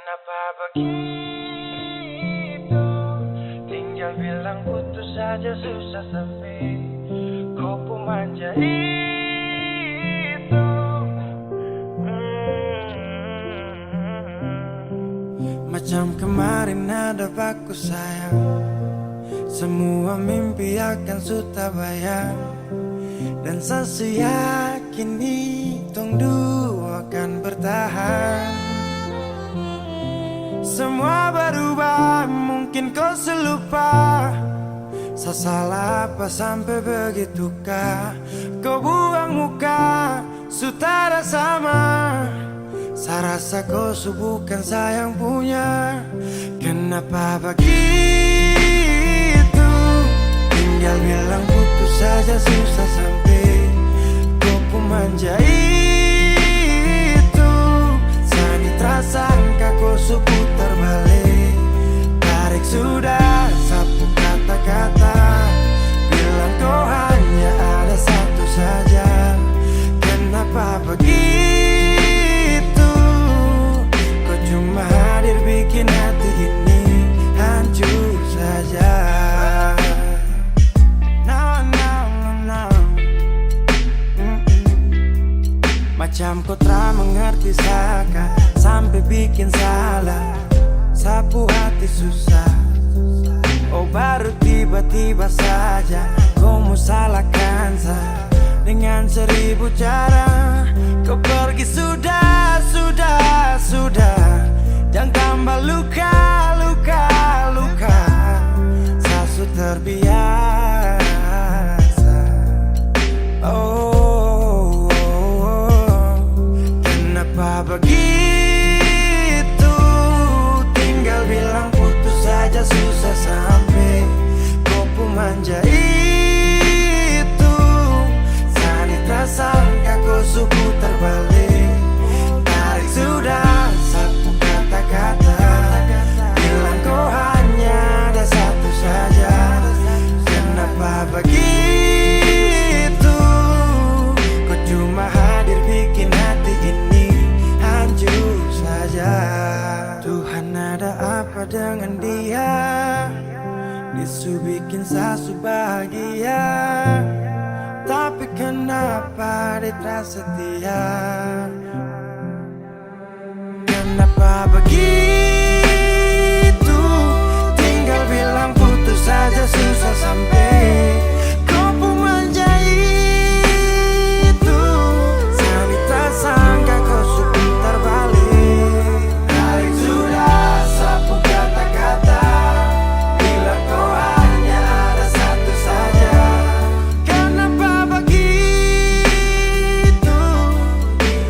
Kenapa begitu? Tinggal bilang putus saja susah sepi. Kau pemanja itu. Macam kemarin ada aku sayang. Semua mimpi akan sudah bayang. Dan saya yakin tong dua akan bertahan. Semua berubah, mungkin kau selupa. Saya salah apa sampai begitukah? Kau buang muka, sutara sama. Saya rasa kau bukan saya yang punya. Kenapa begitu? Tinggal bilang putus saja susah sampai. Kau pemanja itu. Sani tersangka kau putar balik. Tarik sudah sapu kata-kata. Bilang kau hanya ada satu saja. Kenapa begitu? Kau cuma hadir bikin hati ini hancur saja. Macam kau tak mengerti saka sampai bikin salah. Sapu hati susah. Oh baru tiba-tiba saja kau mau salahkan saya. Dengan 1000 cara kau pergi sudah. Jangan tambah luka. Saya sudah terbiasa. Oh, kenapa begitu? Tinggal bilang putus saja susah sampai. Kau pemanja itu. Sani tersangka kau putar balik. Tarik sudah sapu kata-kata. Bilang kau hanya ada satu saja. Kenapa begitu? Kau cuma hadir bikin hati ini hancur saja. Tuhan ada apa dengan dia? Disu bikin sasu bahagia. Tapi kenapa dia tak setia? Kenapa begitu? Tinggal bilang putus saja susah sampai. Kau pemanja itu. Sani tersangka kau putar balik. Tarik sudah sapu kata-kata. Bilang kau hanya ada satu saja. Kenapa begitu?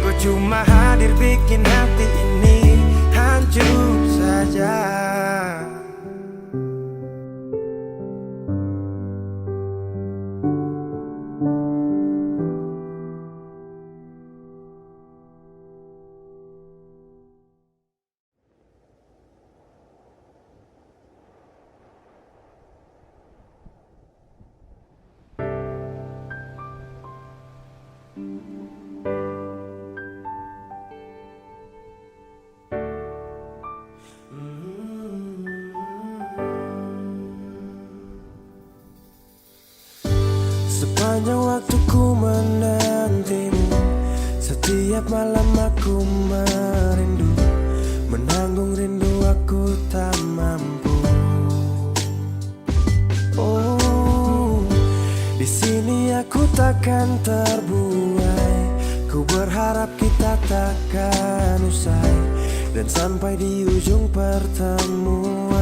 Kau cuma hadir bikin hati ini hancur saja. Sepanjang waktu ku menantimu. Setiap malam aku merindu. Menanggung rindu aku tak mampu. Oh, di sini aku takkan terbuai. Ku berharap kita takkan usai. Dan sampai di ujung pertemuan.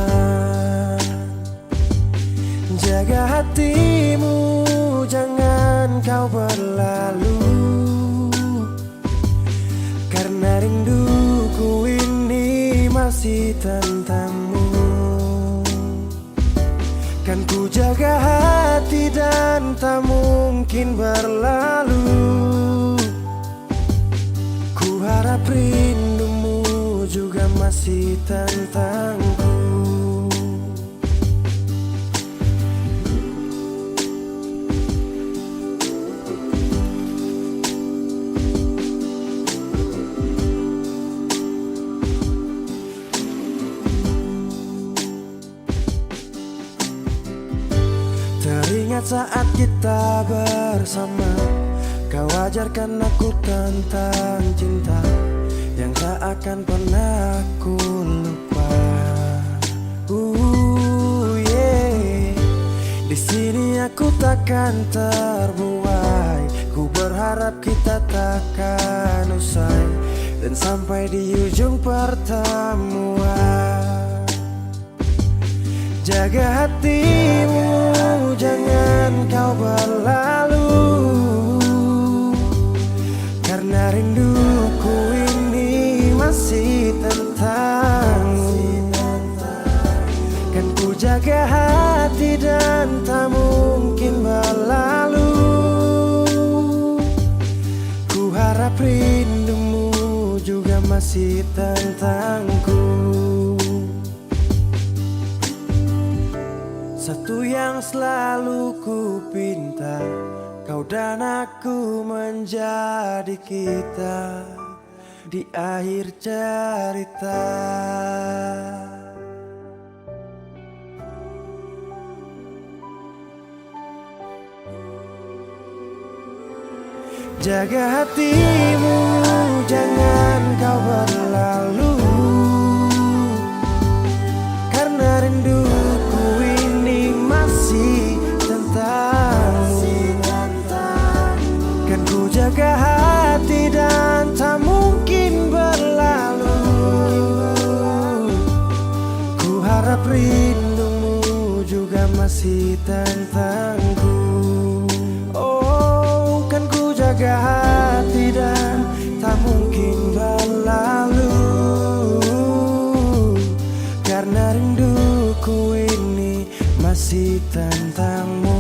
Jaga hatimu, jangan kau berlalu. Karena rinduku ini masih tentangmu. Kan ku jaga hati dan tak mungkin berlalu. Ku harap rindumu juga masih tentangku. Ingat saat kita bersama, kau ajarkan aku tentang cinta yang tak akan pernah ku lupa. Yeah. Di sini aku takkan terbuai. Ku berharap kita takkan usai dan sampai di ujung pertemuan. Jaga hatimu, jangan kau berlalu, karena rinduku ini masih tentangmu. Kan ku jaga hati dan tak mungkin berlalu. Ku harap rindumu juga masih tentangku. Satu yang selalu ku pinta, kau dan aku menjadi kita di akhir cerita. Jaga hatimu, jangan kau berlalu, karena rinduku ini masih tentangmu. Kan ku jaga hati dan tak mungkin berlalu. Ku harap rindumu juga masih tentangku. Oh, kan ku jaga hati dan tak mungkin berlalu, karena rinduku ini masih tentangmu.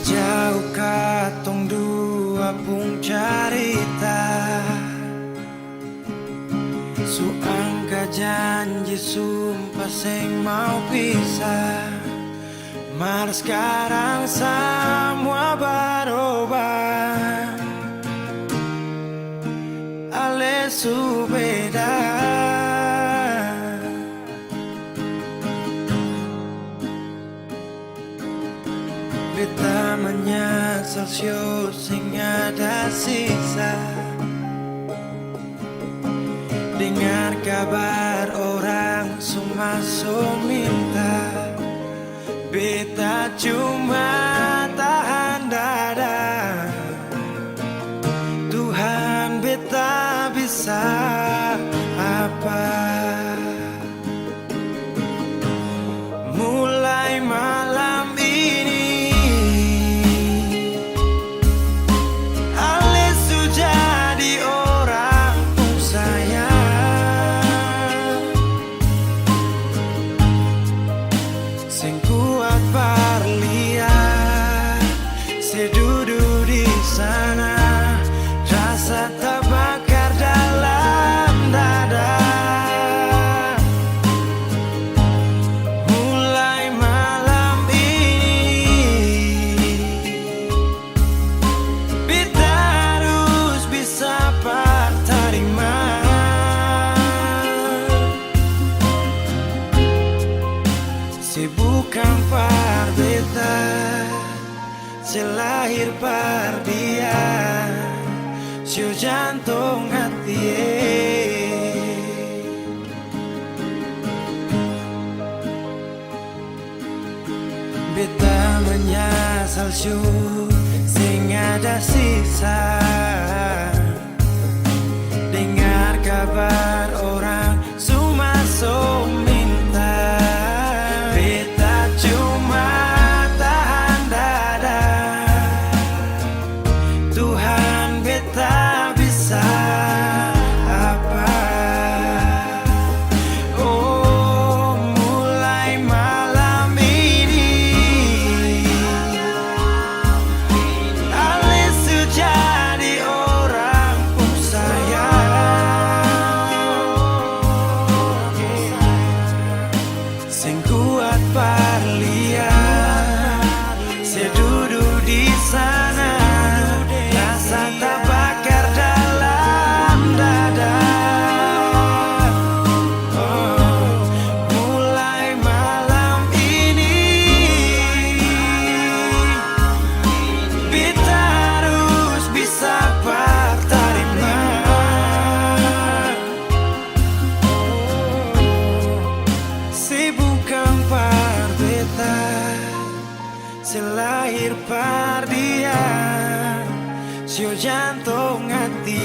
Jauh katong dua pung carita, suangka janji sumpah seng mau pisah. Mar sekarang semua berubah, ale su beda. Beta menyesal sio sing ada sisa. Dengar kabar orang semua minta, beta cuma tahan dada. Tuhan, beta bisa apa? Mulai malam ini Ale su jadi orang pun sayang, sing kuat berlian, sedudu di sana, rasa terbakar dalam dada. Mulai malam ini beta harus bisa berterima. Se bukan par beta, se lahir par dia, sio jantung hati. Beta menyesal sio sing ada sisa. Dengar kabar orang semua minta, beta cuma tahan dada. Tuhan, beta bisa apa? Oh, mulai malam ini jantung hati.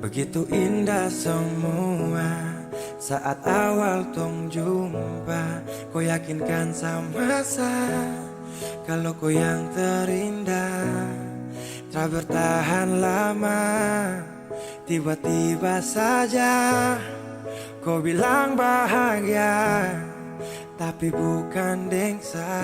Begitu indah semua saat awal tong jumpa. Kau yakinkan sama saya kalau kau yang terindah. Tak bertahan lama, tiba-tiba saja kau bilang bahagia, tapi bukan dengsa.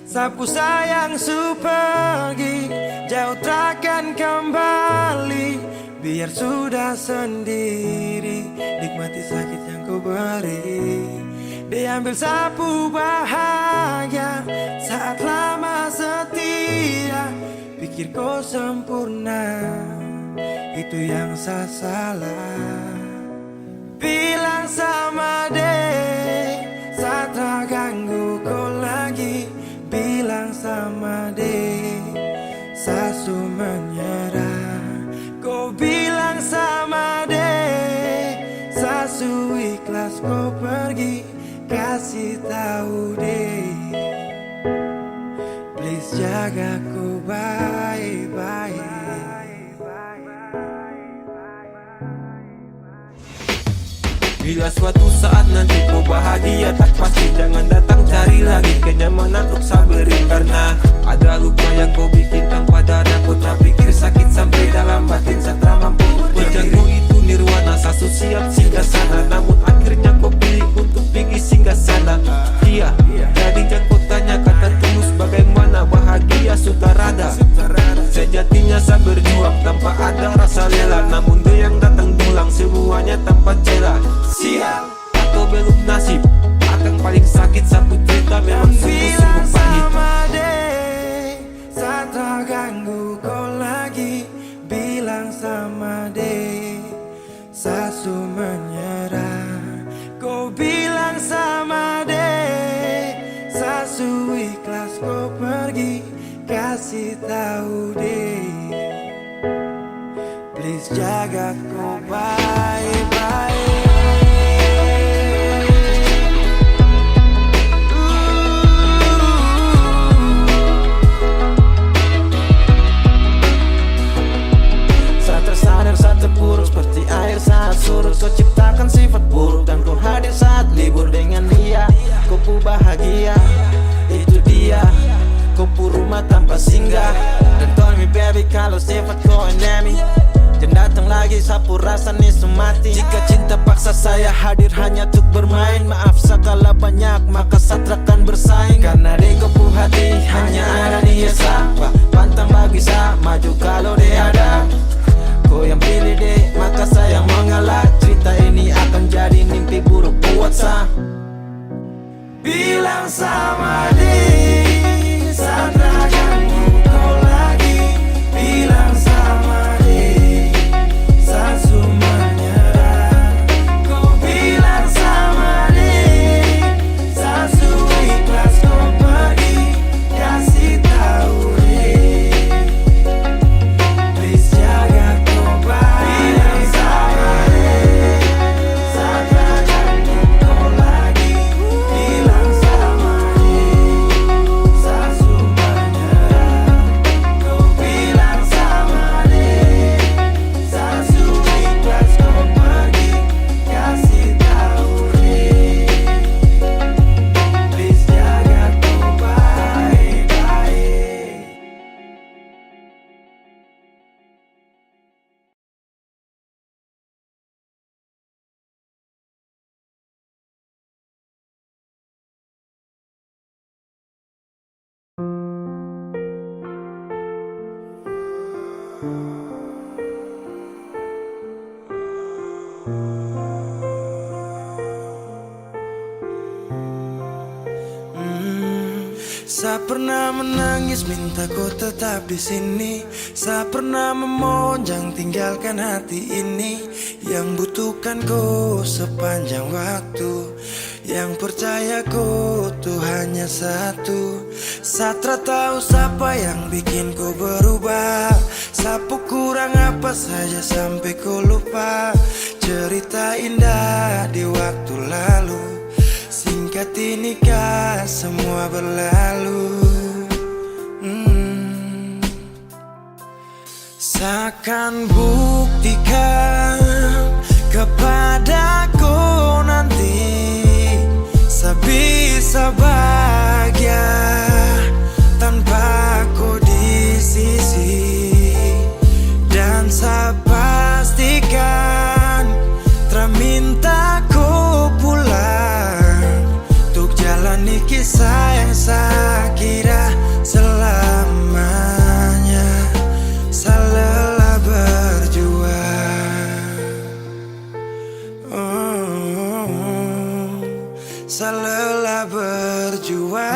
Sapu sayang su pergi, jauh takkan kembali. Biar sudah sendiri, nikmati sakit yang kau beri. Diambil sapu bahagia saat lama setia. Pikir kau sempurna, itu yang saya salah. Bilang sama deh, saat tak ganggu kau lagi. Bilang sama deh, sasu menyerah. Kau bilang sama deh, sasu ikhlas kau pergi. Kasih tahu deh, please jaga ku baik-baik. Bila suatu saat nanti kau bahagia, tak pasti jangan datang cari lagi kenyamanan untuk saberi. Karena ada luka yang kau bikin tanpa dada. Kau tak pikir sakit sampai dalam batin saat tak mampu berjanji itu nirwana. Sasu siap singgah sana, namun akhirnya kau pilih untuk pergi singgah sana. Iya, jadi jangan kau tanya kata tulus bagaimana bahagia sudah rada. Sejatinya saya berjuang tanpa ada rasa lelah, namun dia yang datang dulang semuanya tanpa celah. Sial atau belum nasib, akan paling sakit satu cerita memang sungguh-sungguh pahit. Saat tak ganggu kau lagi, bilang sama deh, sasu menyerah. Kau bilang sama deh, sasu ikhlas kau pergi. Kasih tahu deh, please jaga kau baik-baik. Terpuruk seperti air saat surut. Kau ciptakan sifat buruk dan kau hadir saat libur dengan dia. Kau pu bahagia, itu dia. Kau pu rumah tanpa singgah. Dan told me baby kalau sifat kau enemy, jangan datang lagi sapu rasa nih semati. Jika cinta paksa saya hadir hanya untuk bermain. Maaf segala banyak maka satrakan bersaing. Karena di kau pu hati hanya ada dia sapa. Pantang bagi saya maju kalau dia ada. Kau yang pilih deh, maka saya mengalah. Cerita ini akan jadi mimpi buruk buat saya. Bilang sama deh, saat tak ganggu kau lagi. Bilang sama deh, sasu menyerah. Kau bilang sama deh, sasu ikhlas kau pergi. Kasih tahu deh, Saya pernah menangis minta kau tetap di sini. Saya pernah memonjang tinggalkan hati ini. Yang butuhkan kau sepanjang waktu. Yang percaya kau tuh hanya satu. Saya tak tahu siapa yang bikin kau berubah. Sapu kurang apa saja sampai kau lupa cerita indah di waktu lalu. Singkat ini kah semua berlalu. Seakan buktikan kepadaku nanti saya bisa bahagia tanpa kau di sisi. Dan saya pastikan terminta kau pulang untuk jalani kisah yang saya kira selamanya. Saya lelah berjuang, saya lelah berjuang.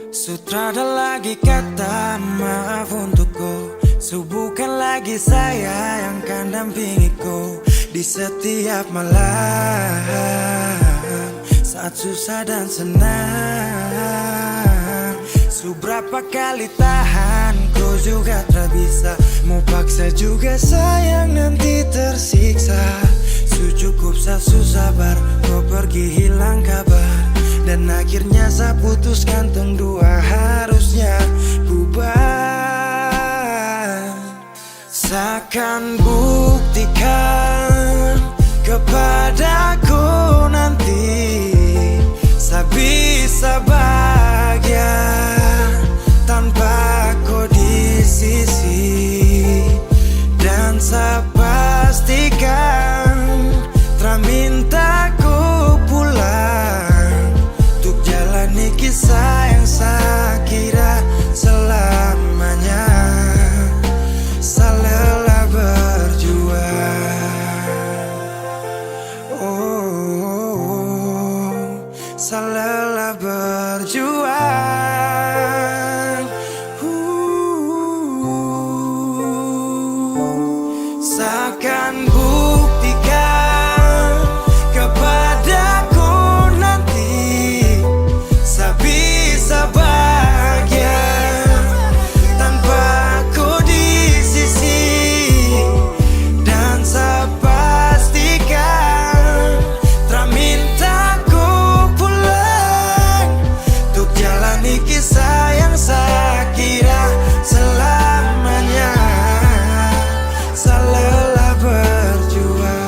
Sutrada lagi kata maaf untukku. Bukan lagi saya yang kan dampingi kau di setiap malam saat susah dan senang. Seberapa kali tahan kau juga tak bisa. Mau paksa juga sayang nanti tersiksa. Cukup saya sabar kau pergi hilang kabar. Dan akhirnya saya putuskan tong dua harusnya bubar. Seakan buktikan kepadaku nanti saya bisa bahagia tanpa kau di sisi. Dan saya pastikan terminta kau pulang untuk jalani kisah yang saya kira selamanya. Saya lelah berjuang, saya lelah berjuang. Seakan buktikan kepadaku nanti saya bisa bahagia tanpa kau di sisi. Dan saya pastikan terminta kau pulang untuk jalani kisah yang saya kira selamanya. Saya lelah berjuang.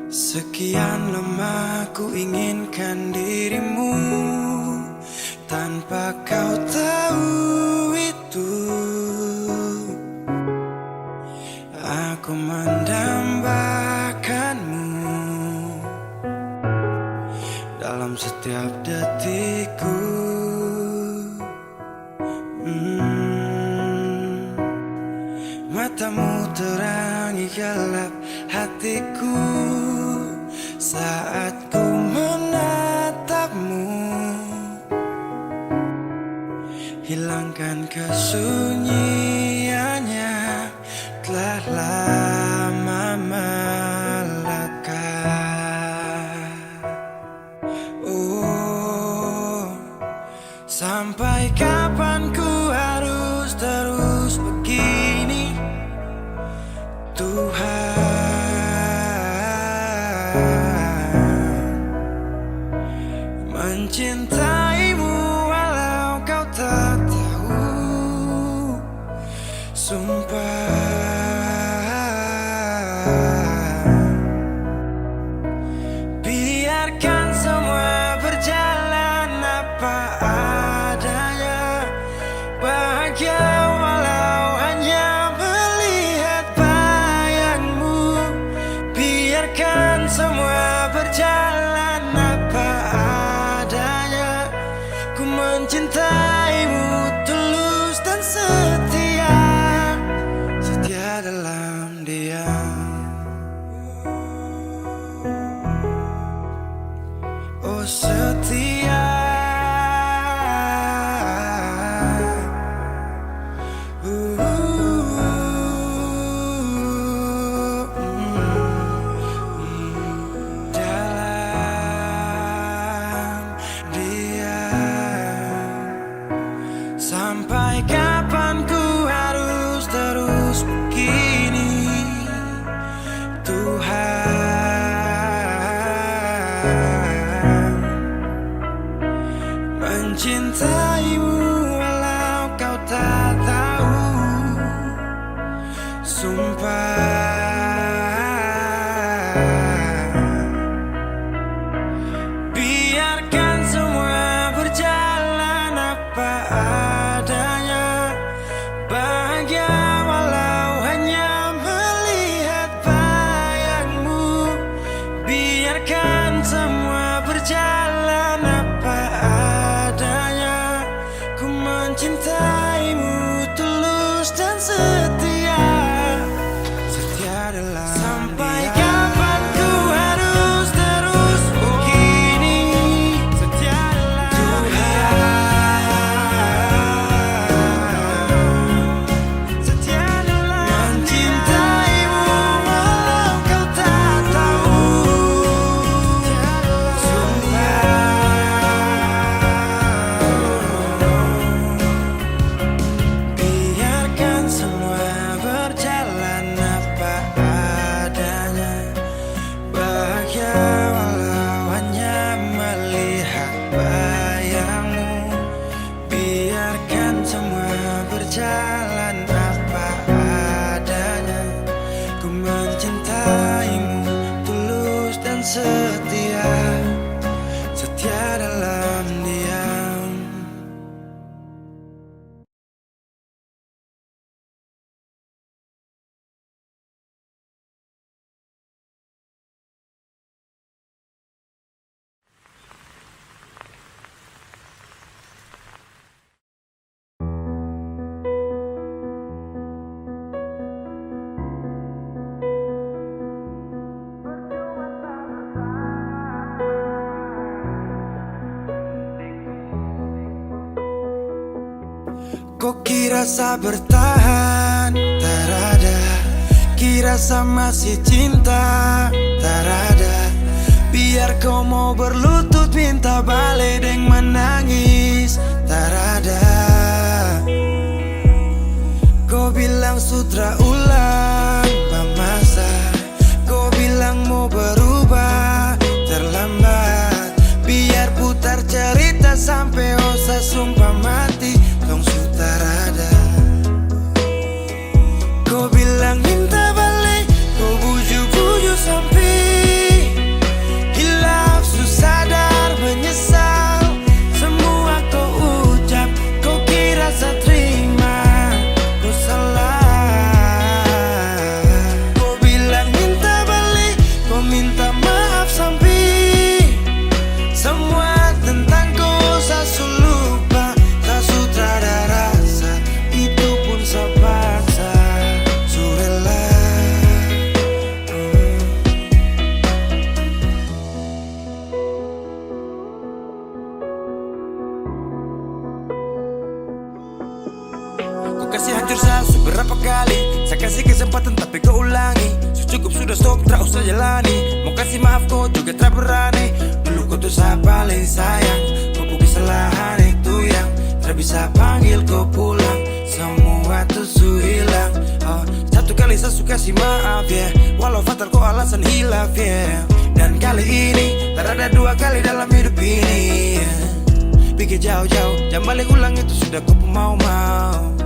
Sekian lama ku inginkan dirimu tanpa kau tahu itu. Aku mendambakanmu dalam setiap detikku. Matamu terangi gelap hatiku saat ku menatapmu. Hilangkan kesunyiannya telah lama melekat. Oh, sampai kapan ku harus terus begini Tuhan. Mencintaimu walau kau tak mencintaimu walau kau tak tahu. Sumpah, biarkan semua berjalan apa adanya. Bahagia walau hanya melihat bayangmu. Biarkan semua berjalan apa adanya. Ku mencintaimu tulus dan setia. Setia dalam sampai kapan ku harus terus begini. Setia dalam Tuhan. Setia dalam mencintaimu walau kau tak tahu. Biarkan semua berjalan apa adanya. Bahagia walau hanya melihat bayangmu. Biarkan semua berjalan apa adanya. Ku mencintaimu tulus dan setia. Setia dalam diam. Kok kira sa bertahan? Tak ada. Kira sa masih cinta? Tak ada. Biar kau mau berlutut minta balik deng menangis. Tak ada. Kau bilang sutra ulang masa. Kau bilang mau berubah terlambat. Biar putar cerita sampai osa sumpah mati. Tong sutarada. Kau bilang minta balik. Kau buju-buju sampai hilaf susah sadar menyesal. Semua kau ucap. Kau kira saya terima. Kau salah. Kau bilang minta balik. Kau minta maaf sampai semua tentang kau saya lupa. Tak sutradara rasa. Itu pun saya paksa. Surela. Kau kasih hancur saya seberapa kali. Saya kasih kesempatan tapi kau ulangi. Cukup sudah stop, tak usah jalani. Mau kasih maaf kau juga tak berani. Dulu kau tuh saya paling sayang. Kau bukan kesalahan itu yang tak bisa panggil kau pulang. Semua tuh su hilang. Oh, satu kali saya suka kasih maaf ya, walau fatal kau alasan hilaf ya. Dan kali ini tak ada dua kali dalam hidup ini ya. Pikir jauh-jauh, jangan balik ulang itu sudah kau mau-mau.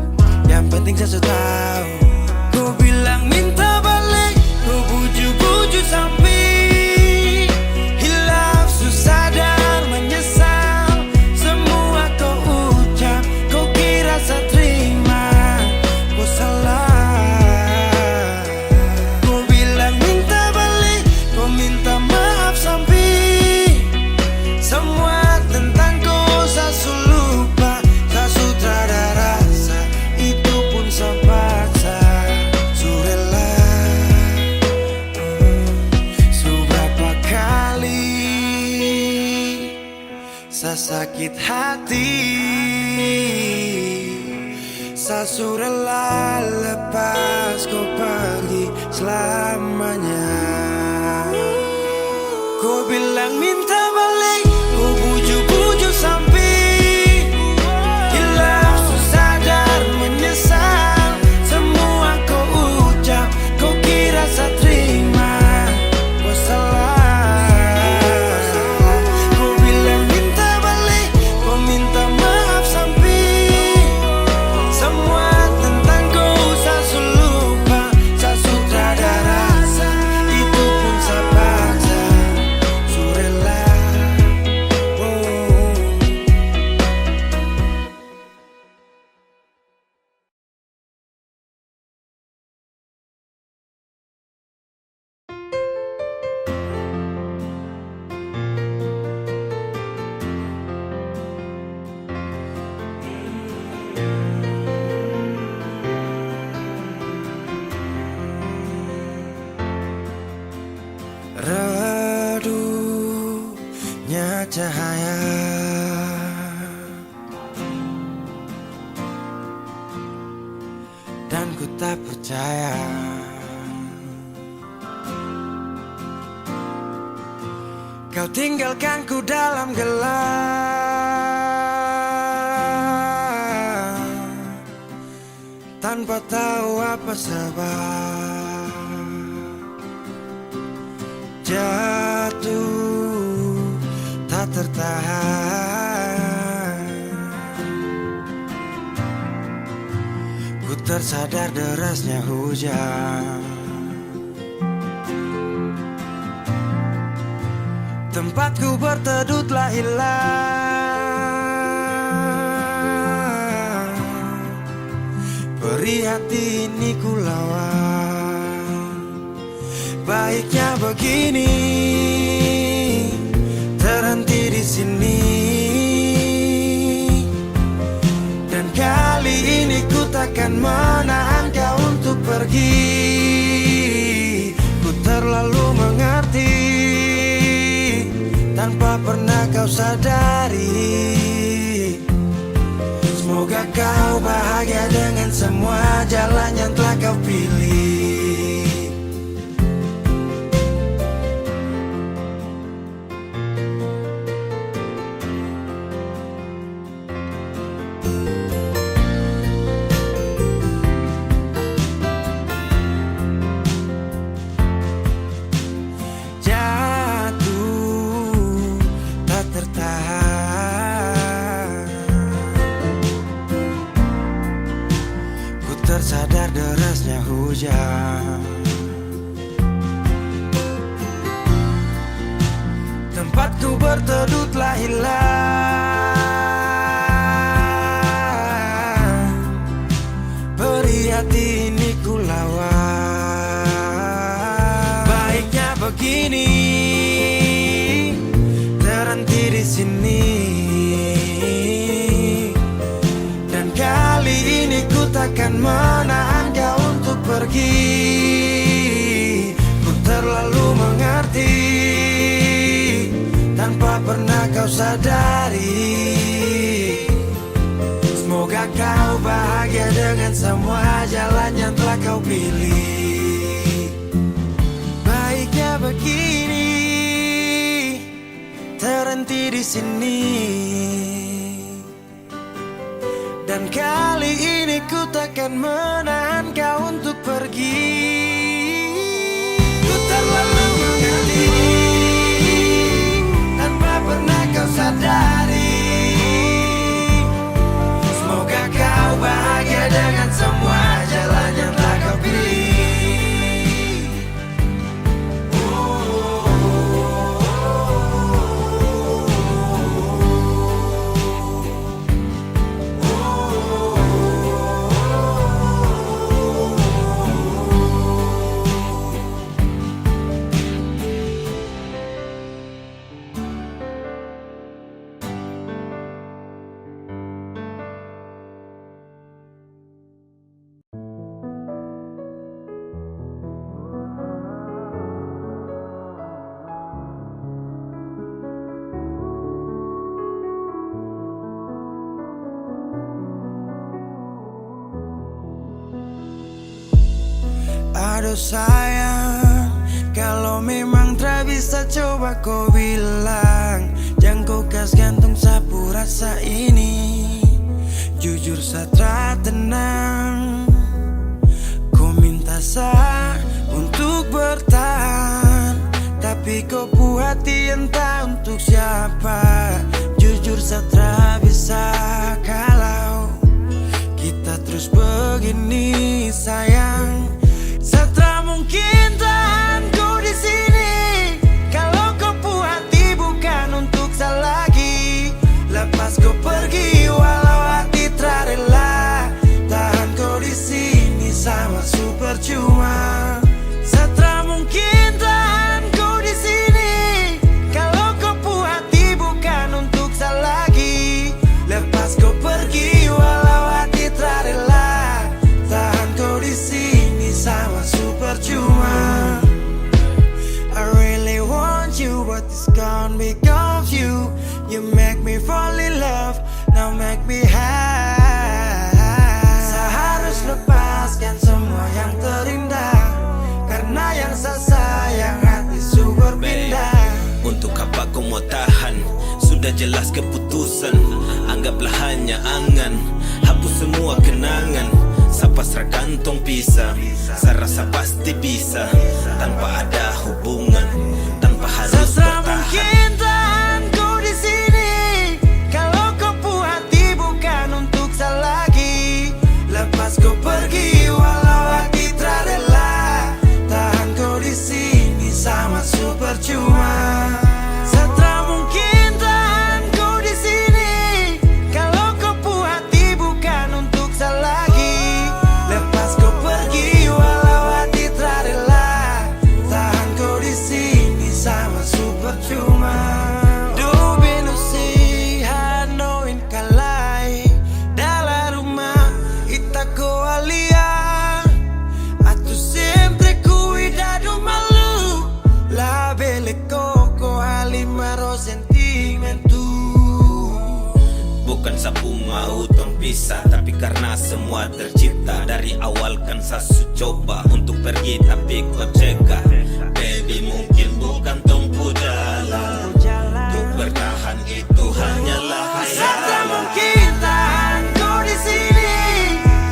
Yang penting saya sudah tahu. Kau bilang minta balik, kau buju-buju sampai hilaf susah dan menyesal. Semua kau ucap, kau kira saya terima. Kau salah. Kau bilang minta balik, kau minta maaf sampai semua tentang kau saya lupa. Tak sutradara rasa. Itu pun saya paksa. Surela. Seberapa kali saya sakit hati. Saya surela lepas kau pergi selamanya. Kau bilang minta balik, kau buju-buju sampai hilaf susah dan menyesal. Semua kau ucap, kau kira saya terima. Kau salah. Kau bilang minta balik, kau minta tak percaya. Kau tinggalkanku dalam gelap, tanpa tahu apa sebab. Jatuh tak tertahan, ku tersadar derasnya hujan. Tempatku berteduh telah hilang, perih hati ini ku lawan. Baiknya begini, terhenti di sini. Dan kali ini ku takkan menahan kau untuk pergi. Ku terlalu mengerti, tanpa pernah kau sadari. Semoga kau bahagia dengan semua jalan yang telah kau pilih. Tersadar derasnya hujan, tempatku berteduh telah hilang, perih hati ini ku lawan. Baiknya begini, terhenti di sini. Dan kali ini ku takkan menahan kau untuk pergi. Ku terlalu mengerti, tanpa pernah kau sadari. Semoga kau bahagia dengan semua jalan yang telah kau pilih. Baiknya begini, terhenti di sini. Dan kali ini ku takkan menahan kau untuk pergi. Ku terlalu mengerti, tanpa pernah kau sadari. Semoga kau bahagia dengan semua jalan yang telah kau pilih. Aduh sayang, kalau memang tak bisa coba kau bilang. Jangan kau kas gantung sapu rasa ini. Jujur satra tenang, kau minta sah untuk bertahan. Tapi kau pu hati entah untuk siapa. Jujur satra bisa kalau kita terus begini sayang. Satra mungkin tahan ku di sini kalau kau pu hati bukan untuk saya lagi. Lepas kau pergi walau hati terrela, tahan kau di sini sama super cuma. Satra mungkin tahan ku di sini kalau kau pu hati bukan untuk jelas keputusan. Anggaplah hanya angan, hapus semua kenangan. Sapasrah kantong pisah, saya rasa pasti bisa. Tanpa ada hubungan, tanpa harus bertahan. Tahan ku di sini. Kalau kau puas hati bukan untuk saya lagi. Lepas kau pergi walau hati tak rela. Tahan kau di sini sama super cuma. Setra mungkin tahan kau di sini. Kalau kau puas hati bukan untuk saya lagi. Lepas kau pergi walau hati tak rela. Tahan kau di sini sama super cuma. Dubi no si hanoin kalai. Dalam rumah ita ko alia. Atu sempre cuidado malu. La belle coco alimaro sentimentu. Bukan sapu mau tong pisah, tapi karena semua tercipta. Dari awal kan sasu coba untuk pergi tapi kau cegah. Baby mungkin bukan tongku jalan. Untuk bertahan itu hanyalah Setra hayalan. mungkin tahan kau di sini.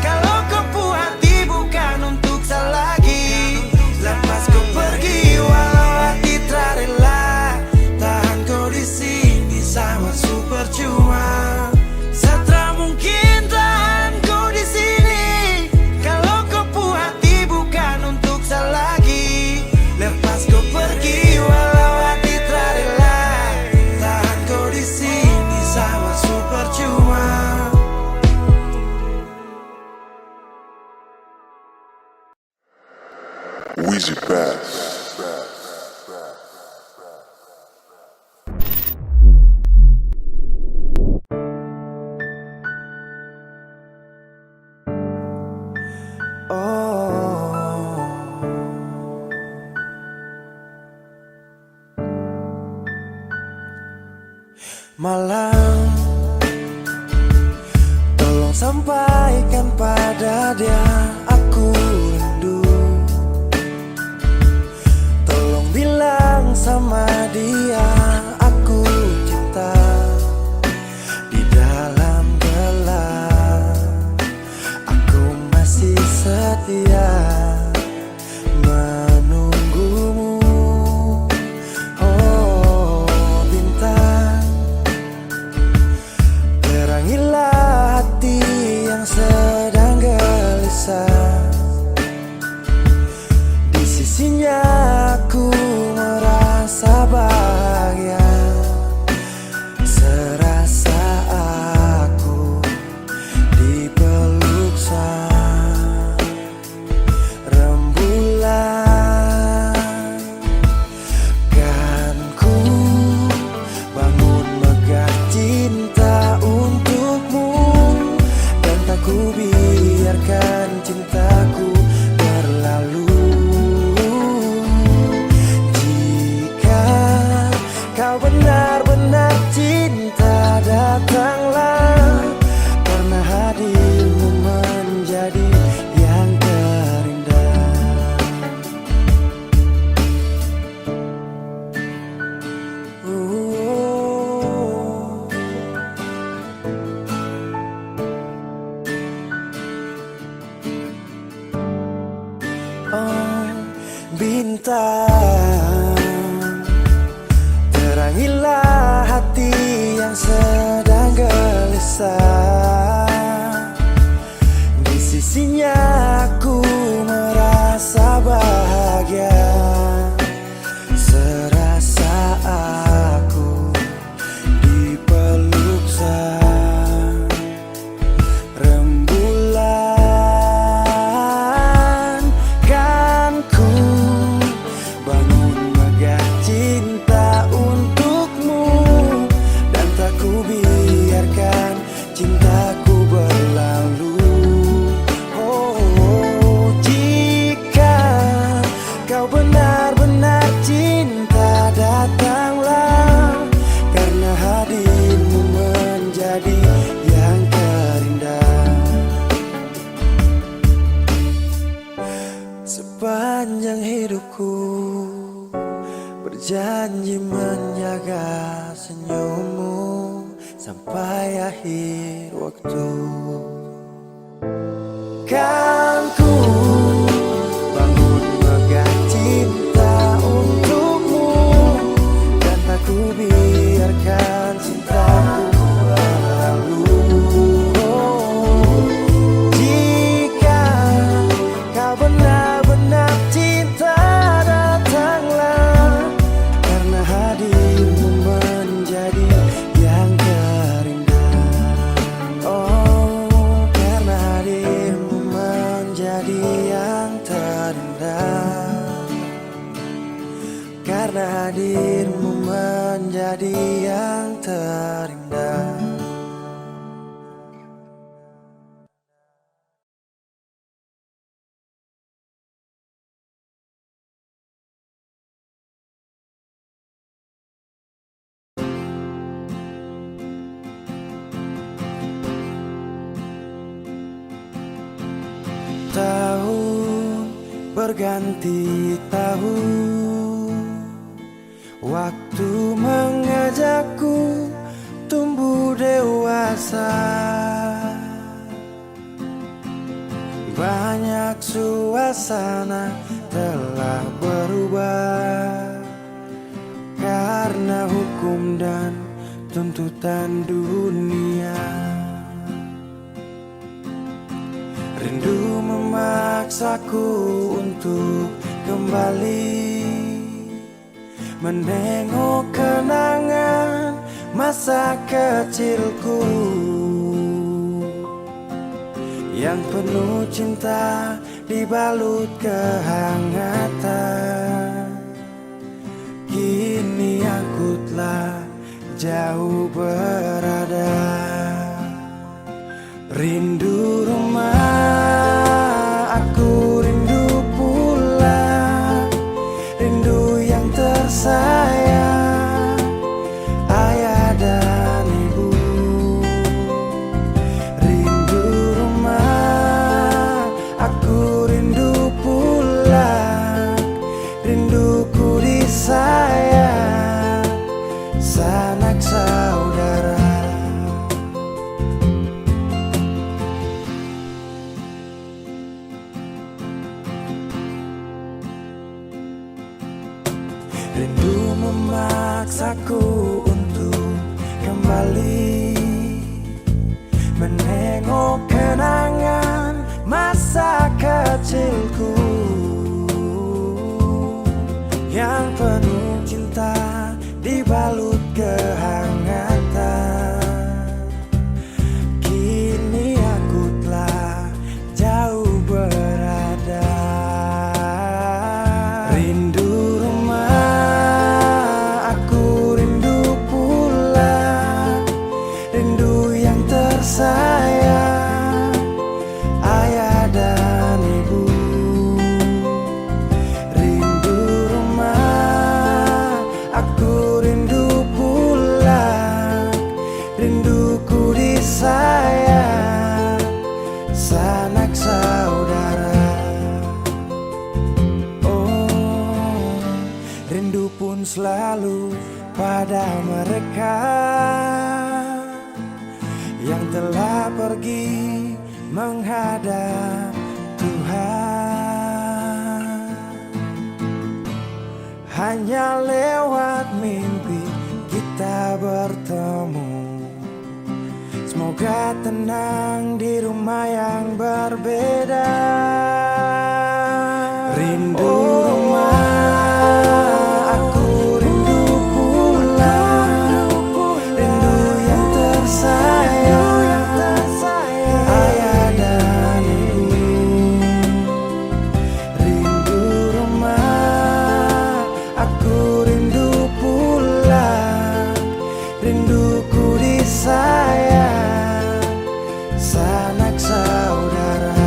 Kalau kau puas hati bukan untuk saya lagi. Lepas kau pergi walau hati tak rela. Tahan kau di sini sama super cuma. Setra mungkin tahan kau di sini. Kalau kau puas hati bukan untuk saya lagi. Lepas kau pergi walau hati tak rela. Tahan kau di sini sama super cuma. Wheezy Bass. Malam, tolong sampaikan pada dia aku rindu. Tolong bilang sama dia aku cinta. Di dalam gelap aku masih setia menunggumu. Oh bintang, terangilah hati yang sedang gelisah. Di sisinya aku merasa bahagia. Serasa aku dipeluk sang rembulan. Kan ku bangun megah cinta untukmu. Dan tak ku biarkan cintaku berlalu. Jika kau benar-benar cinta, datanglah. Karena hadirmu menjadi yang terindah. Oh, bintang, terangilah hati yang sedang gelisah. Di sisinya aku merasa bahagia. Serasa aku dipeluk sang rembulan. Kan ku bangun megah cinta untukmu. Dan tak ku biarkan cinta sampai akhir waktu. Kan ku bangun megah cinta untukmu, dan tak ku biarkan cintaku berlalu. Jika kau benar-benar cinta, datanglah, karena hadirmu menjadi yang terindah. Oh, karena hadirmu menjadi yang terindah. Karena hadirmu menjadi yang terindah. Tahun berganti tahun, waktu mengajakku tumbuh dewasa. Banyak suasana telah berubah karena hukum dan tuntutan dunia. Rindu memaksaku untuk kembali menengok kenangan masa kecilku yang penuh cinta dibalut kehangatan. Kini aku telah jauh berada. Rindu rumah, aku rindu pulang, rindu yang tersayang, ayah dan ibu. Rindu rumah, aku rindu pulang, rinduku disayang, sanak saudara. Rindu memaksaku untuk kembali menengok kenangan masa kecilku yang penuh cinta dibalut kehangatan. Kini aku telah jauh berada. Rindu sayang, ayah dan ibu. Rindu rumah, aku rindu pulang, rinduku disayang, sanak saudara. Oh, rindu pun selalu pada mereka yang telah pergi menghadap Tuhan. Hanya lewat mimpi kita bertemu. Semoga tenang di rumah yang berbeda. Rindu rumah, aku rindu pulang, rindu yang tersayang, ayah dan ibu. Rindu rumah, aku rindu pulang, rinduku disayang, sanak saudara.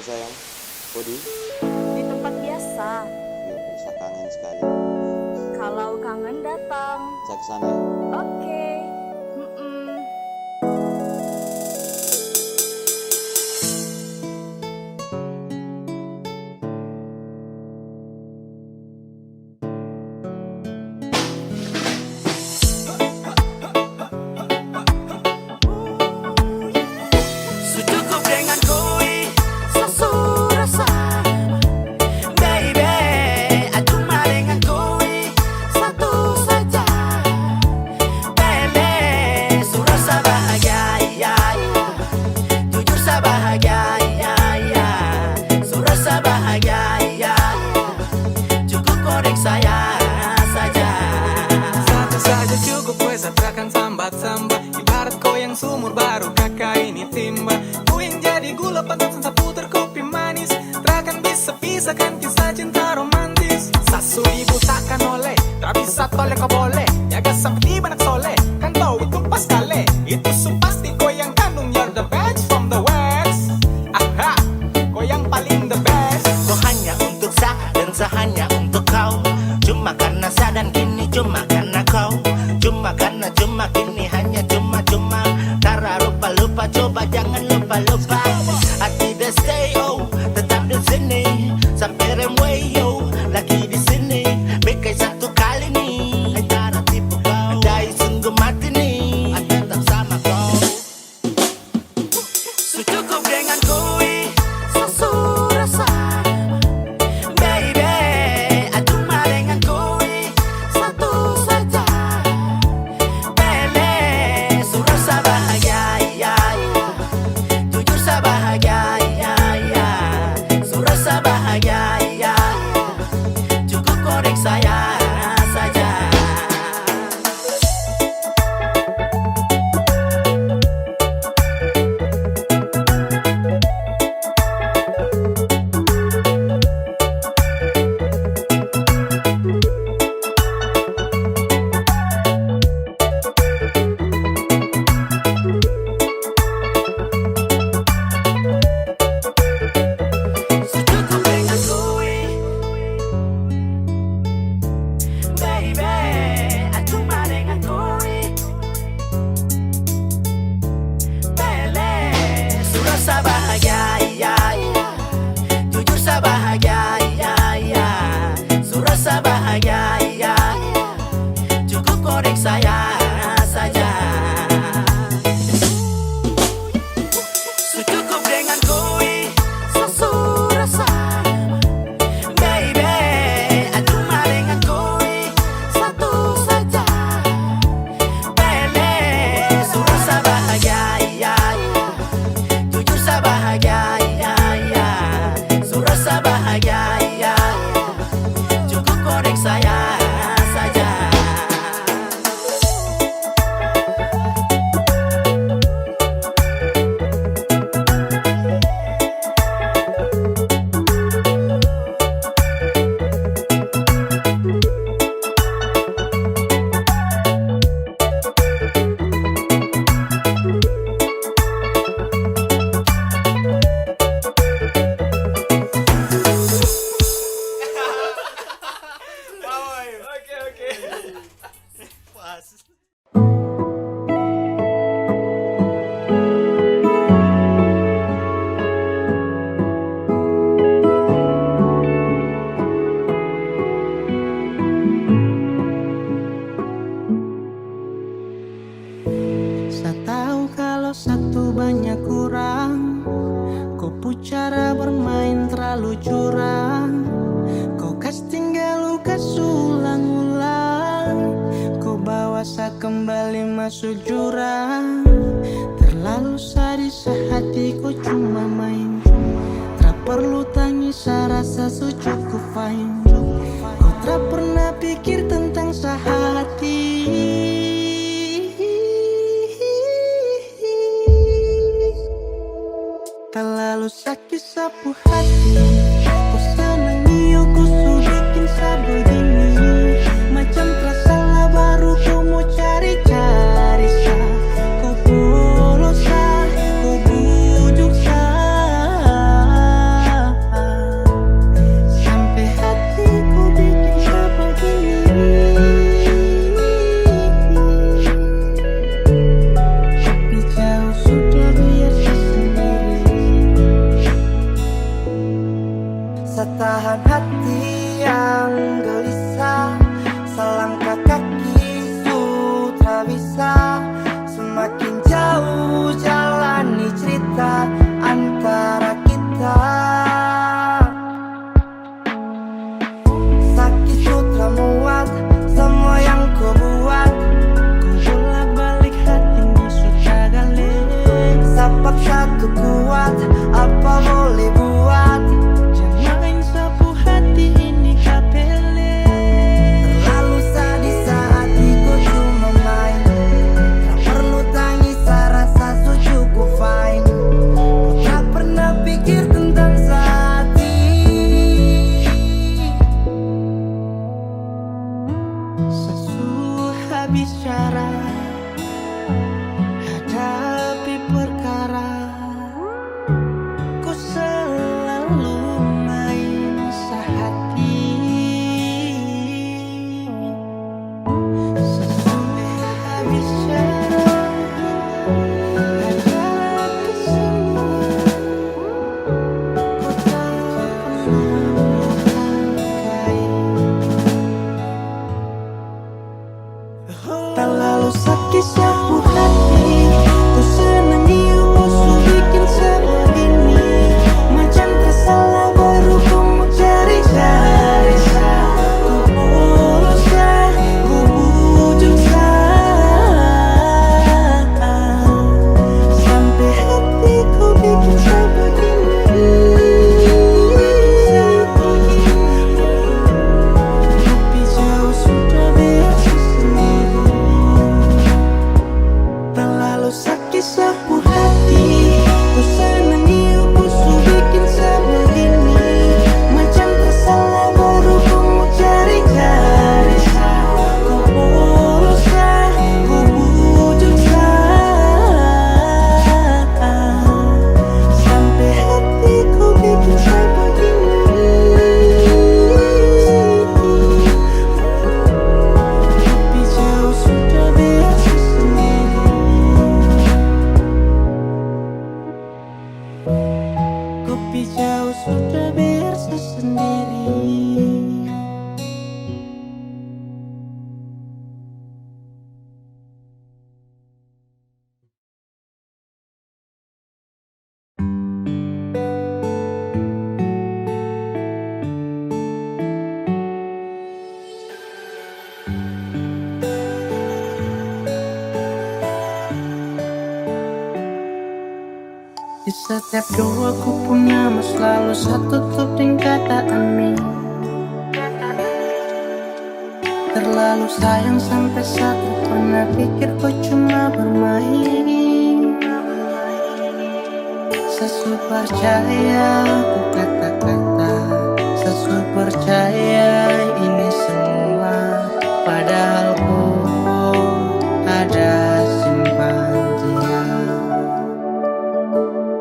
sayang? Kodi? Di tempat biasa. Yuk, bisa kangen sekali. Kalau kangen datang. Saya kesana ya. Oke. Mm-mm. Cukup dengan koi sesurasa, baby. Cuma dengan koi satu saja, baby. Surasa bahagia, ya, ya. Jujur sa bahagia, ya, ya. Surasa bahagia, ya, ya. Cukup korek saya saja. Satu saja cukup, wes takkan sambat-sambat. Ibarat kau yang sumur baru kakak ini timba. Ku yang jadi gula pantat seputar kopi manis. Takkan bisa pisahkan kisah cinta romantis. Sasu ibu takkan oleh, tak bisa toleh kau boleh. Jaga sampai di banak soleh, kan tahu itu pas kali. Itu pasti kau yang kandung, you're the best from the west. Aha, kau yang paling the best. Kau hanya untuk saya dan saya hanya untuk kau. Cuma karena saya dan kini cuma karena kau. Cuma karena cuma kini hanya cuma. Tara lupa coba jangan lupa. Hati dah stay oh, tetap di sini. Sampai remway yo, lagi di sini. Bekai satu kali nih. Tara tipu kau, dai sungguh mati nih. Tetap sama kau. Cukup dengan koi sesurasa, baby. Cuma dengan koi satu saja, baby. Surasa bahagia, ya, ya. Jujur sa bahagia, ya, ya. Surasa bahagia, ya, ya. Cukup korek saya saja. Cukup dengan koi, baby. Cuma dengan koi, baby. Surasa bahagia, ya, ya. Jujur sa bahagia, ya, ya. Surasa bahagia, ya, ya. Cukup korek saya saja. Cukup dengan koi sesurasa, baby. Cuma dengan koi satu saja, baby. Surasa bahagia, ya, ya. Jujur sa bahagia, ya, ya. Surasa bahagia, ya, ya. Cukup korek saya saja. Saya tahu kalau satu banyak kurang. Kau pu cara bermain terlalu curang. Kau kas tinggal luka ulang-ulang. Kau bawa saya kembali masuk jurang. Terlalu sadis hatiku cuma main. Tak perlu tangis saya rasa cukup fine. Kau tak pernah pikir tentang sehati. Terlalu sakit sapu hati. Ku senangi ku su bikin sa begini. Macam tersalah baru ku mau cari-cari sa. Ku polo sa, ku bujuk sa. Di setiap doaku punya mas selalu satu tuding kata amin. Terlalu sayang sampai satu pernah pikir kau cuma bermain. Sesu percaya ku kata-kata, sesu percaya ini semua. Padahal ku ada simpan dia.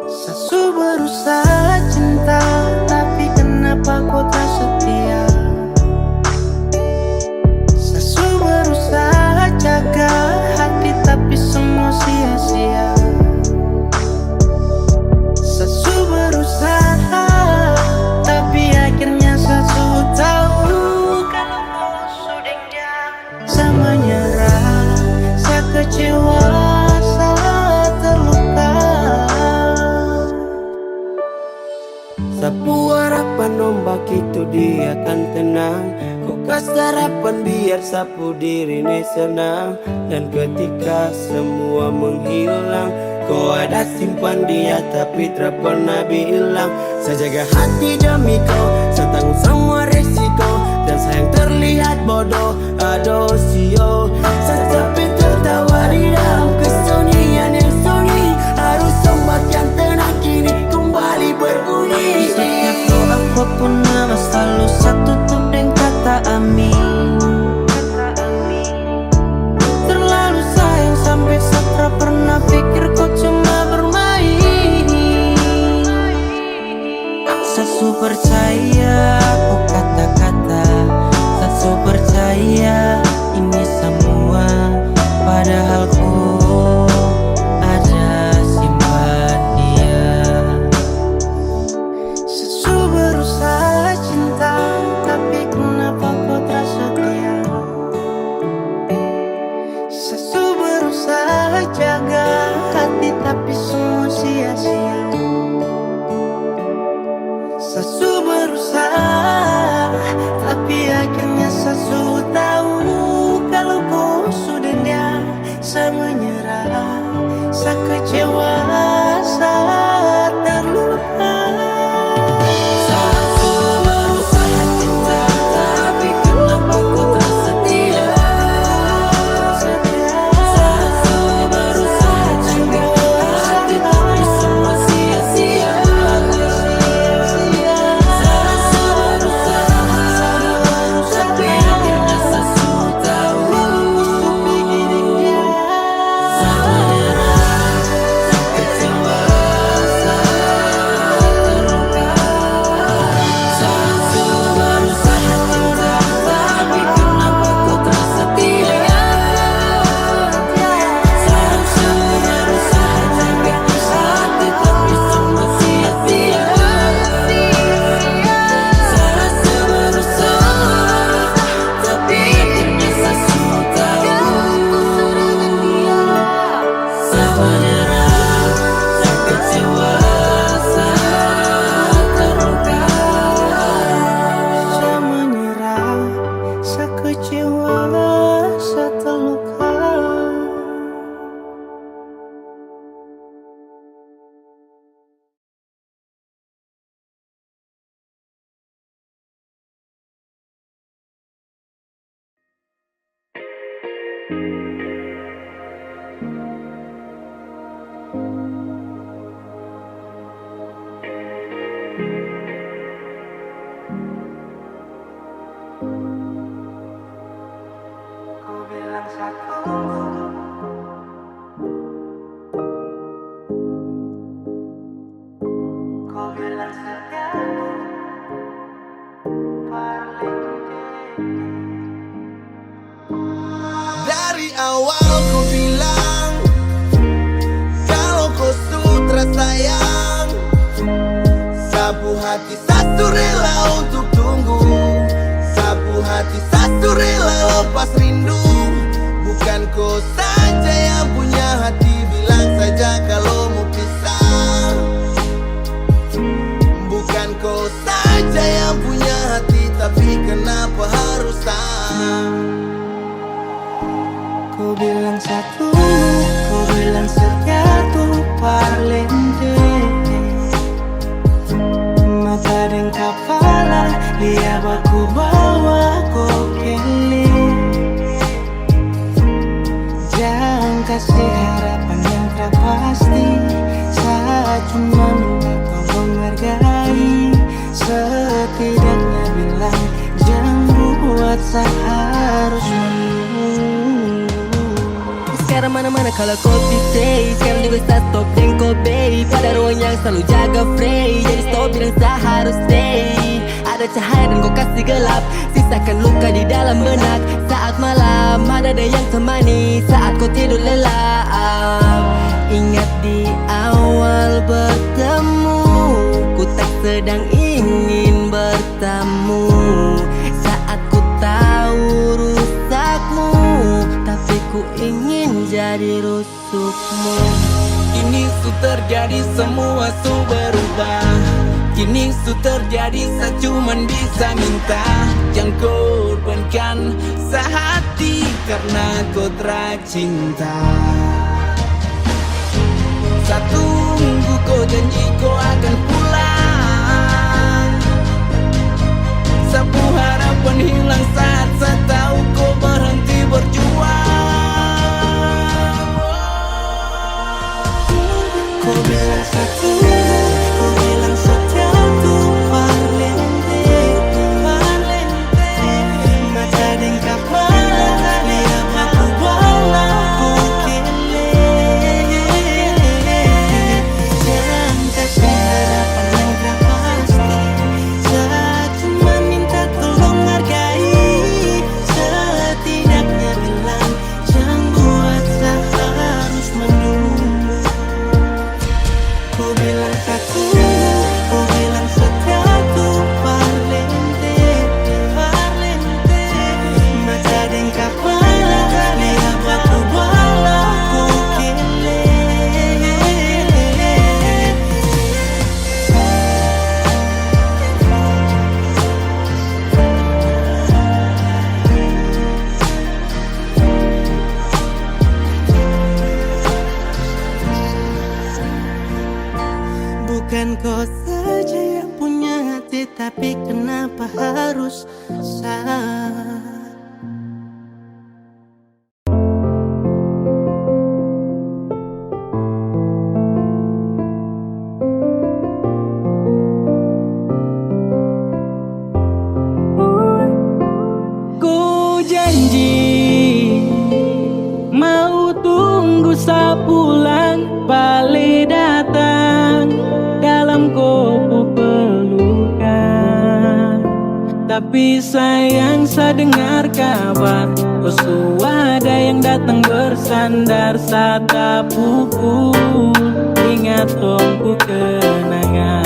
Sesu berusaha cinta, tapi kenapa kau tak setia? Sesu berusaha jaga hati, tapi semua sia-sia. Sesu berusaha, tapi akhirnya sesu tahu kalau kau sudah dia. Saya menyerah, saya kecewa, saya terluka. Sapu harapan ombak itu dia akan tenang. Kau kasih harapan biar sapu diri ini senang. Dan ketika semua menghilang, kau ada simpan dia tapi tak pernah bilang. Saya jaga hati demi kau, saya tanggung semua resiko. Dan sayang terlihat bodoh, aduh sio. Saya tapi tertawa di dalam kesunyian yang sunyi. Harus ombak yang tenang kini kembali berbunyi. Setiap doaku pun nama selalu satu tuding kata amin. Terlalu sayang sampai saya pernah pikir kau cuma bermain. Sesu percaya ku kata-kata, sesu percaya ini semua. Padahal ku ada simpan dia. Sesu berusaha cinta, tapi kenapa kau tak setia? Sesu berusaha jaga hati, tapi semua sia-sia. Sesu berusaha, tapi akhirnya sesu tahu kalau kau sudah dia. Saya menyerah, saya kecewa, saya terluka. Sesu berusaha cinta, tapi kenapa kau tak setia? Sesu berusaha jaga hati, tapi semua sia-sia. Sesu berusaha, tapi akhirnya sesu tahu. Saya menyerah, saya kecewa, saya terluka. Sesu berusaha cinta, tapi kenapa kau tak setia? Sesu berusaha jaga hati, tapi semua sia-sia. Sesu berusaha, tapi akhirnya sesu tahu. Saya menyerah, saya kecewa, saya terluka. Saya menyerah, saya kecewa, saya terluka. Kau bilang satu, kau bilang setiaku paling tinggi. Dari kasih harapan yang tak pasti. Saat cuma minta kau menghargai, setidaknya bilang jangan buat saya harus menunggu. Sekarang mana-mana kalau kopi stay, sekarang juga start stop dan kobe. Pada ruang yang selalu jaga free, jadi stop bilang saya harus stay. Ada cahaya dan kau kasih gelap, sisakan luka di dalam benak. Saat malam ada yang temani, saat kau tidur lelap. Ingat di awal bertemu, ku tak sedang ingin bertamu. Saat ku tahu rusakmu, tapi ku ingin jadi rusukmu. Kini su terjadi semua su berubah. Kini su terjadi saya cuman bisa minta jangan korbankan sehati karena kau tercinta. Saya tunggu kau janji kau akan pulang. Sapu harapan hilang saat saya tahu kau berhenti berjuang. Kau bilang satu, kau bilang setia tuh parlente, parlente. Mata dengkap malah lihat aku bawa ku kele. Jangan kasih harapan yang tak pasti. Saat cuma minta tolong hargai, setidaknya bilang jangan buat saya harus menunggu. Ku bilang satu, ku bilang setia tuh parlente, parlente. Mata dengkap malah lihat aku bawa ku kele. Bukan kau saja yang punya hati, tapi kenapa harus saya? Ku janji mau tunggu sebulan balik datang dalam kopu pelukan. Tapi sayang saya dengar kabar oh ada yang datang bersandar saat pukul. Ingat tongku kenangan.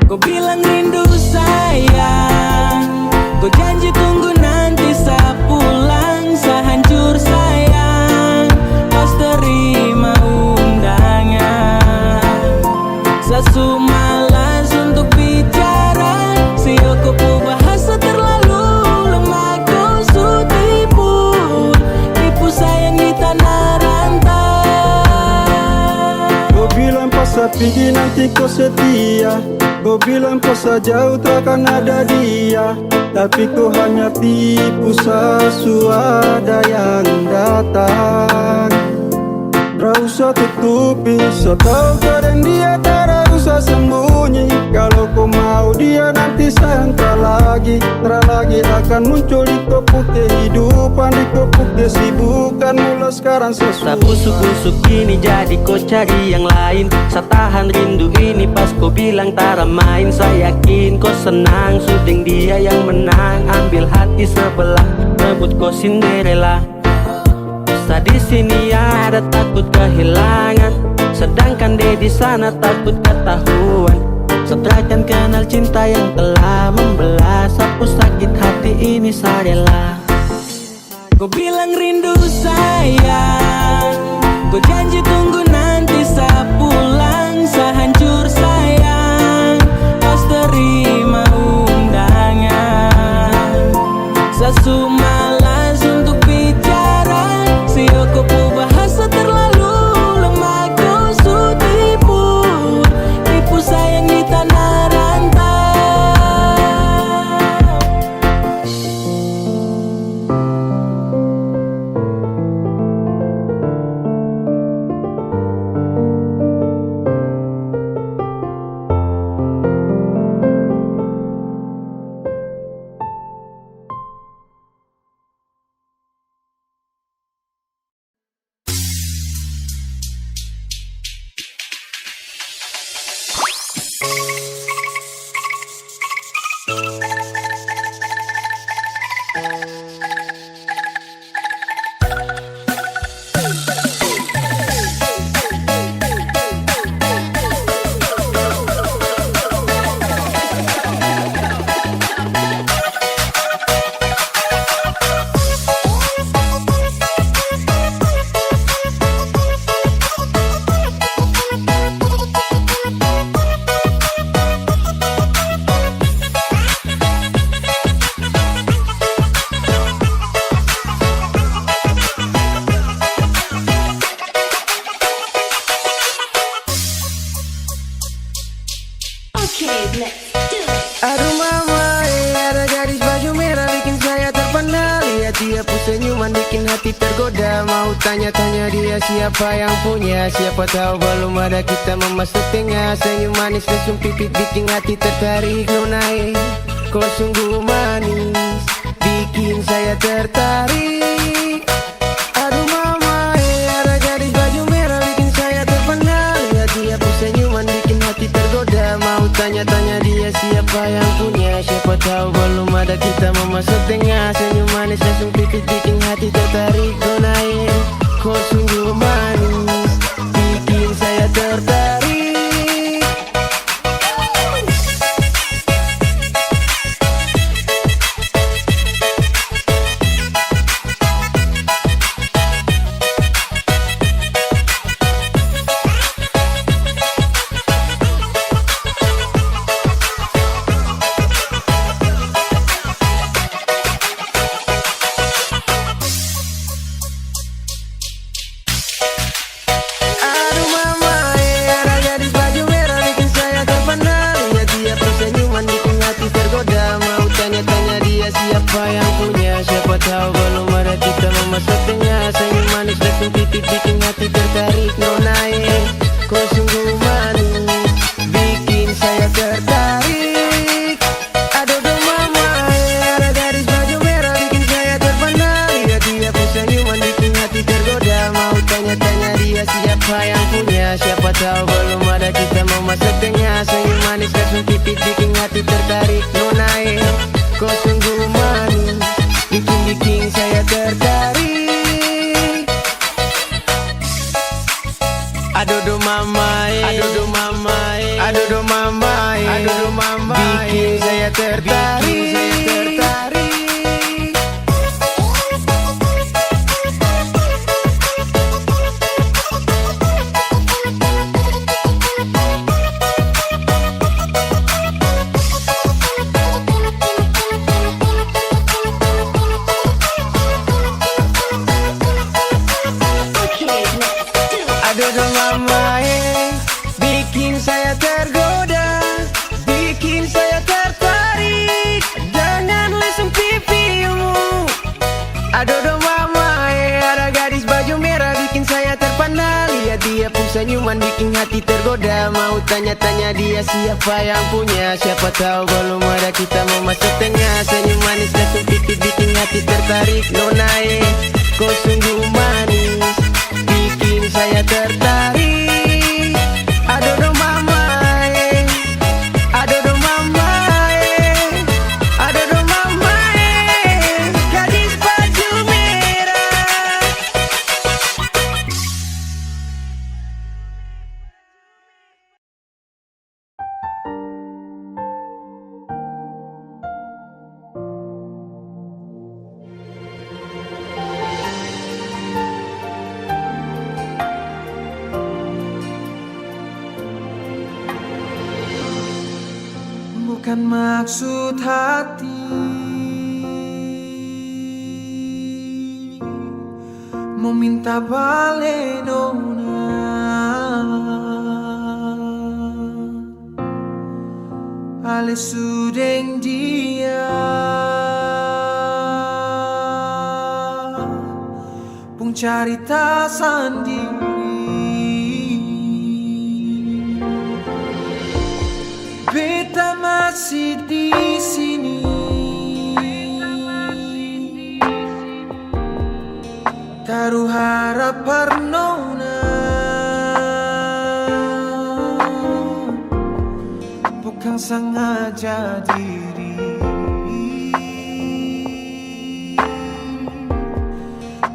Kau bilang rindu sayang, kau janji tunggu nanti saya pulang. Saya hancur sayang, pas terima undangan. Saya malas untuk bicara, sioko pu bahasa terlalu lemah. Kau su tipu, tipu sayang di tanah rantau. Kau bilang pas saya pergi nanti kau setia. Kau bilang pas saya jauh takkan ada dia. Tapi kau hanya tipu sesuatu yang datang. Tak usah tutupi, so tahu kadang dia tak usah sembunyi. Kalau kau mau dia nanti saya entah lagi akan muncul di kopuk kehidupan, di kopuk kesibukan. Mula sekarang sesuatu Saya busuk-busuk gini jadi kau cari yang lain. Saya tahan rindu ini pas kau bilang tara main. Saya yakin kau senang sudeng dia yang menang. Ambil hati sebelah, rebut kau Cinderella. Saya di sini ada takut kehilangan, sedangkan dia di sana takut ketahuan. Setelahkan kenal cinta yang telah membelah. Sapu sakit hati ini saya rela. Kau bilang rindu sayang, kau janji tunggu nanti saya pulang. Saya hancur sayang, pas terima undangan. Saya malas untuk bicara, sioko pu bahasa terlalu lemah. Kau su tipu, tipu sayang di tanah rantau. Aduh mama, ada gadis baju merah bikin saya terpana. Lihat dia pun senyuman bikin hati tergoda. Mau tanya-tanya dia siapa yang punya. Siapa tahu belum ada kita memasuk tengah. Senyum manis lesung pipit bikin hati tertarik. Nonai, kau sungguh manis bikin saya tertarik. Aduh mama, ada gadis baju merah bikin saya terpana. Lihat dia pun senyuman bikin hati tergoda. Mau tanya-tanya dia siapa yang punya. Siapa tahu belum ada kita memasuk tengah. Senyum manis langsung pipit bikin hati tertarik. Nonai, kau sungguh manis bikin saya tertarik. Aduh mama, ada gadis baju merah bikin saya terpana. Lihat dia pun senyuman bikin hati tergoda. Mau tanya-tanya dia siapa yang punya. Siapa tahu belum ada kita memasuk tengah. Senyum manis langsung pipit bikin hati tertarik. Nonai, kau sungguh manis bikin saya tertarik. Aduh mama, ada gadis baju merah bikin saya terpana. Lihat dia pun senyuman bikin hati tergoda. Mau tanya-tanya dia siapa yang punya. Siapa tahu belum ada kita memasuk tengah. Senyum manis langsung pipit bikin hati tertarik. Nonai, kau sungguh manis bikin saya tertarik. Aduh mama, aduh mama, aduh mama, aduh mama, bikin saya tertarik. Aduh mama, bikin saya tergoda, bikin saya tertarik dengan lesung pipimu. Aduh mama, ada gadis baju merah bikin saya terpana. Lihat dia pun senyuman bikin hati tergoda. Mau tanya-tanya dia siapa yang punya. Siapa tahu belum ada kita memasuk tengah. Senyum manis langsung pipit bikin hati tertarik. Nonai, kau sungguh manis bikin saya tertarik. Aduh mama, aduh mama, aduh mama, gadis baju merah. Bukan maksud hati meminta balik nona. Ale sudeng dia pun carita sendiri. Beta masih di sini, taruh harap nona. Bukan sengaja diri,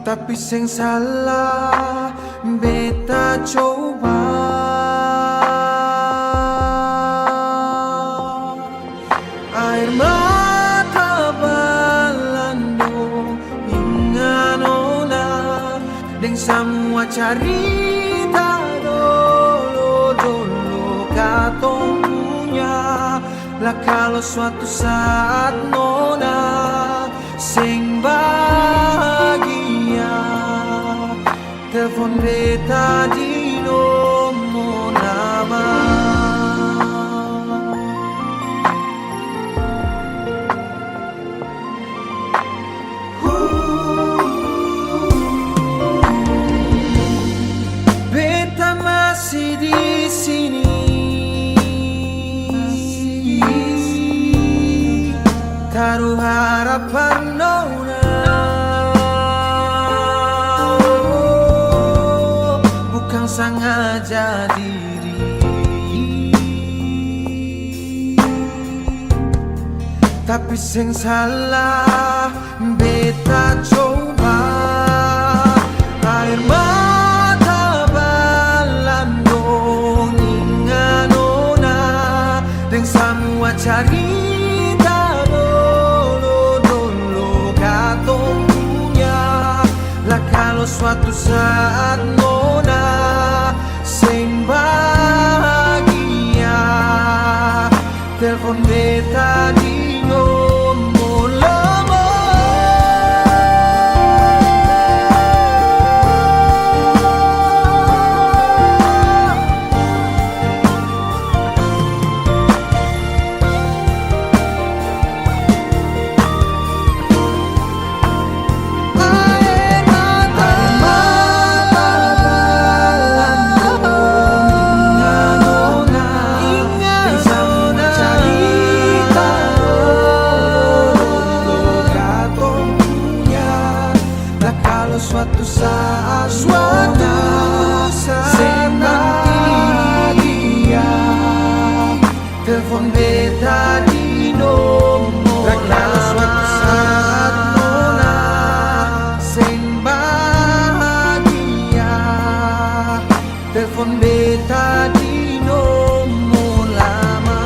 tapi sing salah beta coba. Air mata balando inganona deng semua cerita dolo katong punya. Lah kalau suatu saat nona sing bahagia, telepon beta di nomor nama. taruh harapan nona. Bukan sengaja diri, tapi sing salah beta coba. Air mata balandong inganona deng semua cerita dolo katong punya. Lah kalau suatu saat nona sing bahagia, telepon beta di nomor lama. Air mata inganona cerita katong punya. Lah kalau suatu saat dia telepon beta di nomor. Lah kalau suatu saat nona sing bahagia, telepon beta di nomor lama.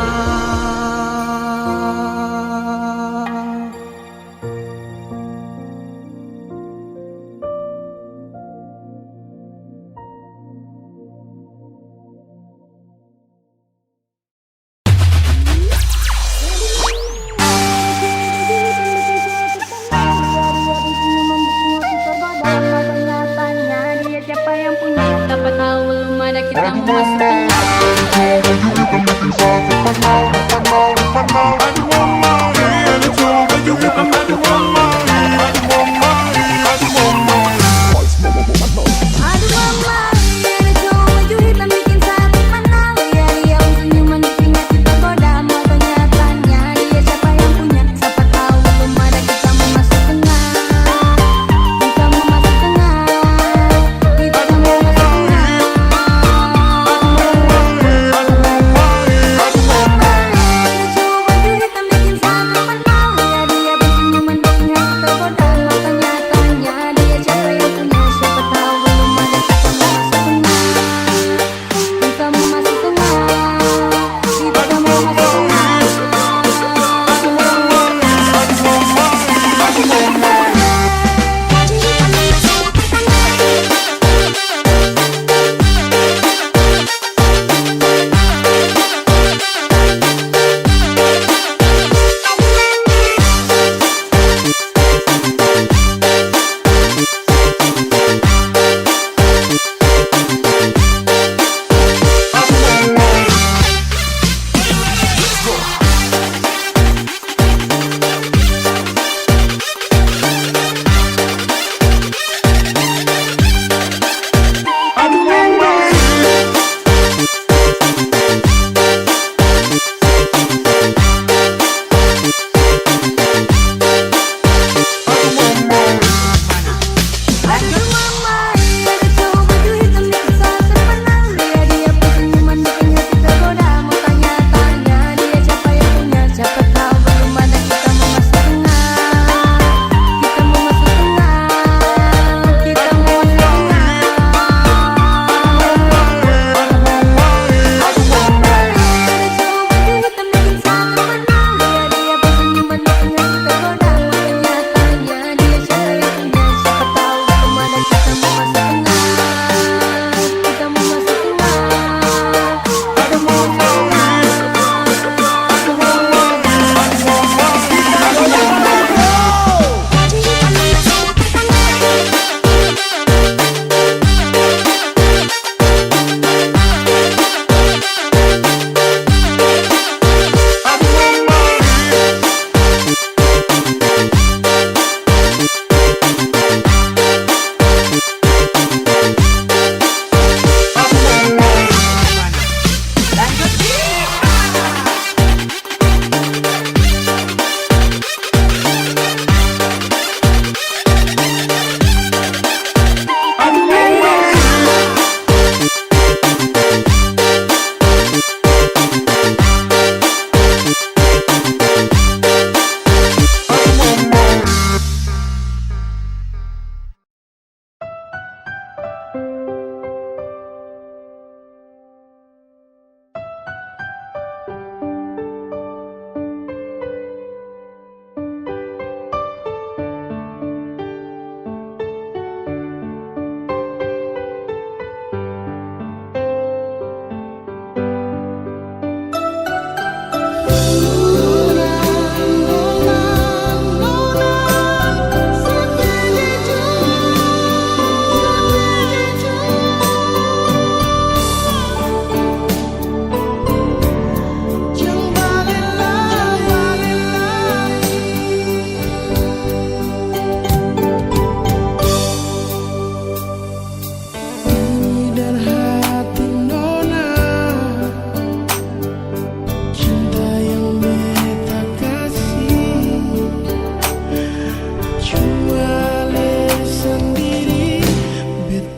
Ternyatanya dia siapa yang punya. Dapat tahu belum ada kita masuk tengah. Aduh mama, ada cowok maju hitam bikin sakit menang. Dia senyuman bikin hati tergoda. Mata nyatanya dia siapa yang punya. Siapa tahu belum ada kita masuk tengah. Kita masuk tengah. Kita masuk tengah. Aduh mama,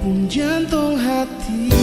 pun jantung hati.